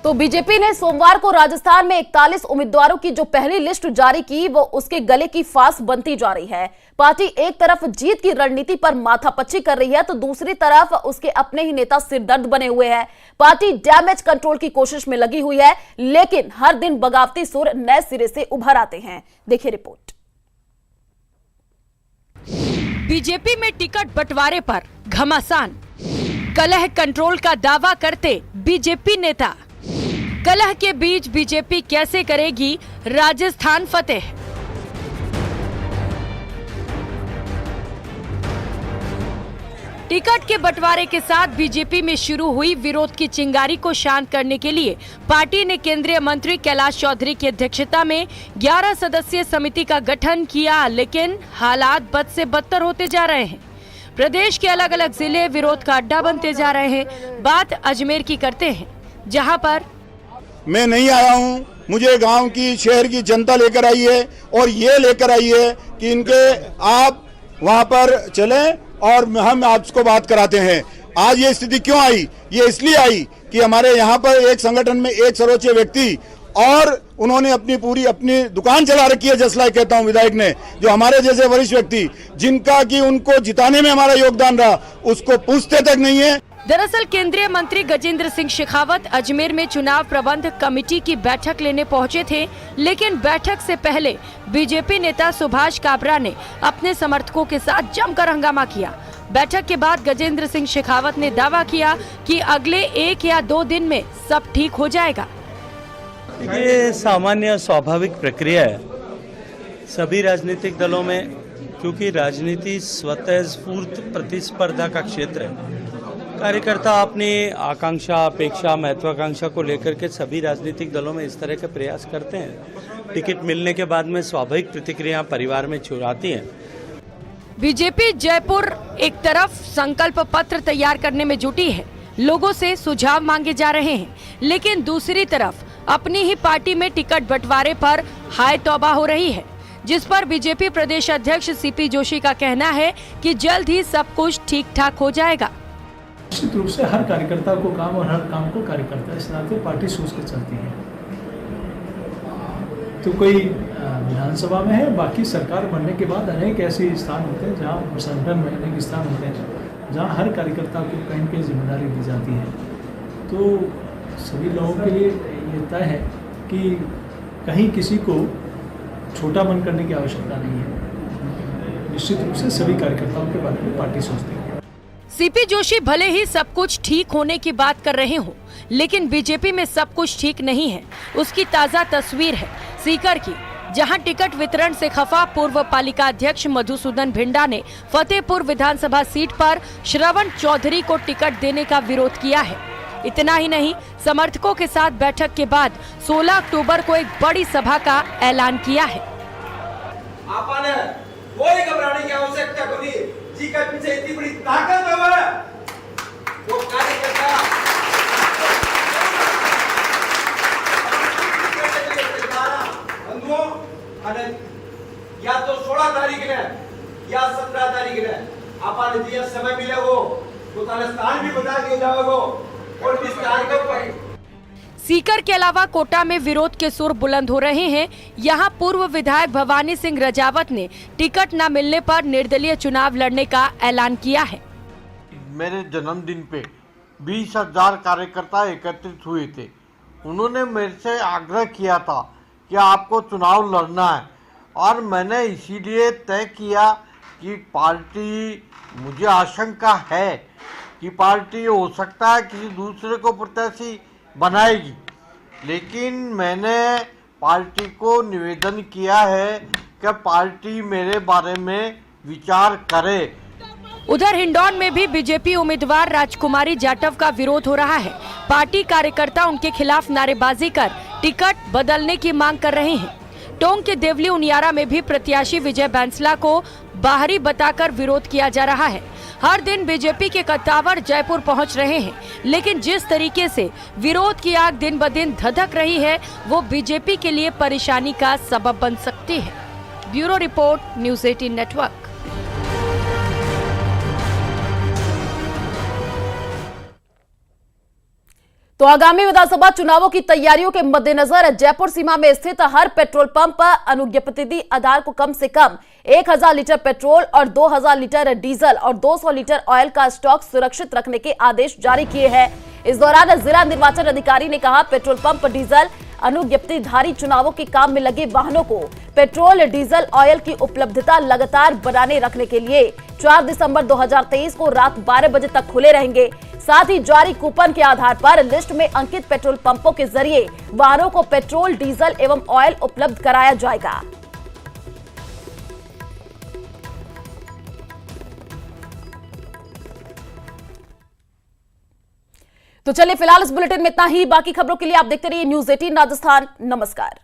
तो बीजेपी ने सोमवार को राजस्थान में 41 उम्मीदवारों की जो पहली लिस्ट जारी की वो उसके गले की फांस बनती जा रही है। पार्टी एक तरफ जीत की रणनीति पर माथापच्ची कर रही है तो दूसरी तरफ उसके अपने ही नेता सिरदर्द बने हुए हैं। पार्टी डैमेज कंट्रोल की कोशिश में लगी हुई है, लेकिन हर दिन बगावती सुर नए सिरे से उभर आते हैं। देखिए रिपोर्ट। बीजेपी में टिकट बंटवारे पर घमासान, कलह कंट्रोल का दावा करते बीजेपी नेता। कलह के बीच बीजेपी कैसे करेगी राजस्थान फतेह? टिकट के बंटवारे के साथ बीजेपी में शुरू हुई विरोध की चिंगारी को शांत करने के लिए पार्टी ने केंद्रीय मंत्री कैलाश चौधरी की अध्यक्षता में 11 सदस्यीय समिति का गठन किया, लेकिन हालात बद से बदतर होते जा रहे हैं। प्रदेश के अलग अलग जिले विरोध का अड्डा बनते जा रहे हैं। बात अजमेर की करते हैं, जहां पर मैं नहीं आया हूं, मुझे गांव की शहर की जनता लेकर आई है और ये लेकर आई है कि इनके आप वहां पर चलें और हम आपको बात कराते हैं। आज ये स्थिति क्यों आई? ये इसलिए आई कि हमारे यहाँ पर एक संगठन में एक सर्वोच्च व्यक्ति और उन्होंने अपनी दुकान चला रखी है, जस्ट लाइक कहता हूँ विधायक ने, जो हमारे जैसे वरिष्ठ व्यक्ति जिनका कि उनको जिताने में हमारा योगदान रहा, उसको पूछते तक नहीं है। दरअसल केंद्रीय मंत्री गजेंद्र सिंह शेखावत अजमेर में चुनाव प्रबंध कमेटी की बैठक लेने पहुंचे थे, लेकिन बैठक से पहले बीजेपी नेता सुभाष काबरा ने अपने समर्थकों के साथ जमकर हंगामा किया। बैठक के बाद गजेंद्र सिंह शेखावत ने दावा किया कि अगले 1 या 2 दिन में सब ठीक हो जाएगा। ये सामान्य स्वाभाविक प्रक्रिया है सभी राजनीतिक दलों में, क्योंकि राजनीति स्वतः स्फूर्त प्रतिस्पर्धा का क्षेत्र है। कार्यकर्ता अपनी आकांक्षा, अपेक्षा, महत्वाकांक्षा को लेकर के सभी राजनीतिक दलों में इस तरह के प्रयास करते हैं। टिकट मिलने के बाद में स्वाभाविक प्रतिक्रिया परिवार में छुड़ाती हैं। बीजेपी जयपुर एक तरफ संकल्प पत्र तैयार करने में जुटी है, लोगों से सुझाव मांगे जा रहे हैं, लेकिन दूसरी तरफ अपनी ही पार्टी में टिकट बंटवारे पर हाय तौबा हो रही है, जिस पर बीजेपी प्रदेश अध्यक्ष सीपी जोशी का कहना है कि जल्द ही सब कुछ ठीक ठाक हो जाएगा। निश्चित रूप से हर कार्यकर्ता को काम और हर काम को कार्यकर्ता, इस नाते पार्टी सोच के चलती है। तो कोई विधानसभा में है, बाकी सरकार बनने के बाद अनेक ऐसे स्थान होते हैं जहाँ संगठन में अनेक स्थान होते हैं जहाँ हर कार्यकर्ता को कहीं कहीं जिम्मेदारी दी जाती है। तो सभी लोगों के लिए ये तय है कि कहीं किसी को छोटा मन करने की आवश्यकता नहीं है। निश्चित रूप से सभी कार्यकर्ताओं के बारे में पार्टी सोचती है। सीपी जोशी भले ही सब कुछ ठीक होने की बात कर रहे हों, लेकिन बीजेपी में सब कुछ ठीक नहीं है। उसकी ताजा तस्वीर है सीकर की, जहां टिकट वितरण से खफा पूर्व पालिका अध्यक्ष मधुसूदन भिंडा ने फतेहपुर विधानसभा सीट पर श्रवण चौधरी को टिकट देने का विरोध किया है। इतना ही नहीं, समर्थकों के साथ बैठक के बाद 16 अक्टूबर को एक बड़ी सभा का ऐलान किया है। आपने कोई घबराने की आवश्यकता नहीं, जी का पीछे इतनी बड़ी ताकत है वो कार्यकर्ता या तो 16 तारीख ने या 17 तारीख ने आपने दिया समय मिले वो स्थान भी बता दिया जाएगा और विस्तार कर। सीकर के अलावा कोटा में विरोध के सुर बुलंद हो रहे हैं। यहां पूर्व विधायक भवानी सिंह रजावत ने टिकट न मिलने पर निर्दलीय चुनाव लड़ने का ऐलान किया है। मेरे जन्मदिन पे 20,000 कार्यकर्ता एकत्रित हुए थे। उन्होंने मेरे से आग्रह किया था कि आपको चुनाव लड़ना है, और मैंने इसीलिए तय किया कि पार्टी, मुझे आशंका है कि पार्टी हो सकता है किसी दूसरे को प्रत्याशी बनाएगी, लेकिन मैंने पार्टी को निवेदन किया है कि पार्टी मेरे बारे में विचार करे। उधर हिंडौन में भी बीजेपी उम्मीदवार राजकुमारी जाटव का विरोध हो रहा है। पार्टी कार्यकर्ता उनके खिलाफ नारेबाजी कर टिकट बदलने की मांग कर रहे हैं। टोंक के देवली उनियारा में भी प्रत्याशी विजय बैंसला को बाहरी बताकर विरोध किया जा रहा है। हर दिन बीजेपी के कद्दावर जयपुर पहुंच रहे हैं, लेकिन जिस तरीके से विरोध की आग दिन ब दिन धधक रही है, वो बीजेपी के लिए परेशानी का सबब बन सकती है। Bureau report, news 18 network. तो आगामी विधानसभा चुनावों की तैयारियों के मद्देनजर जयपुर सीमा में स्थित हर पेट्रोल पंप पर अनुज्ञप्ति आधार को कम से कम 1000 लीटर पेट्रोल और 2000 लीटर डीजल और 200 लीटर ऑयल का स्टॉक सुरक्षित रखने के आदेश जारी किए हैं। इस दौरान जिला निर्वाचन अधिकारी ने कहा, पेट्रोल पंप, डीजल अनुज्ञप्तिधारी चुनावों के काम में लगे वाहनों को पेट्रोल, डीजल, ऑयल की उपलब्धता लगातार बनाने रखने के लिए 4 दिसंबर 2023 को रात 12 बजे तक खुले रहेंगे। साथ ही जारी कूपन के आधार पर लिस्ट में अंकित पेट्रोल पंपों के जरिए वाहनों को पेट्रोल, डीजल एवं ऑयल उपलब्ध कराया जाएगा। तो चलिए फिलहाल इस बुलेटिन में इतना ही। बाकी खबरों के लिए आप देखते रहिए News 18 राजस्थान। नमस्कार।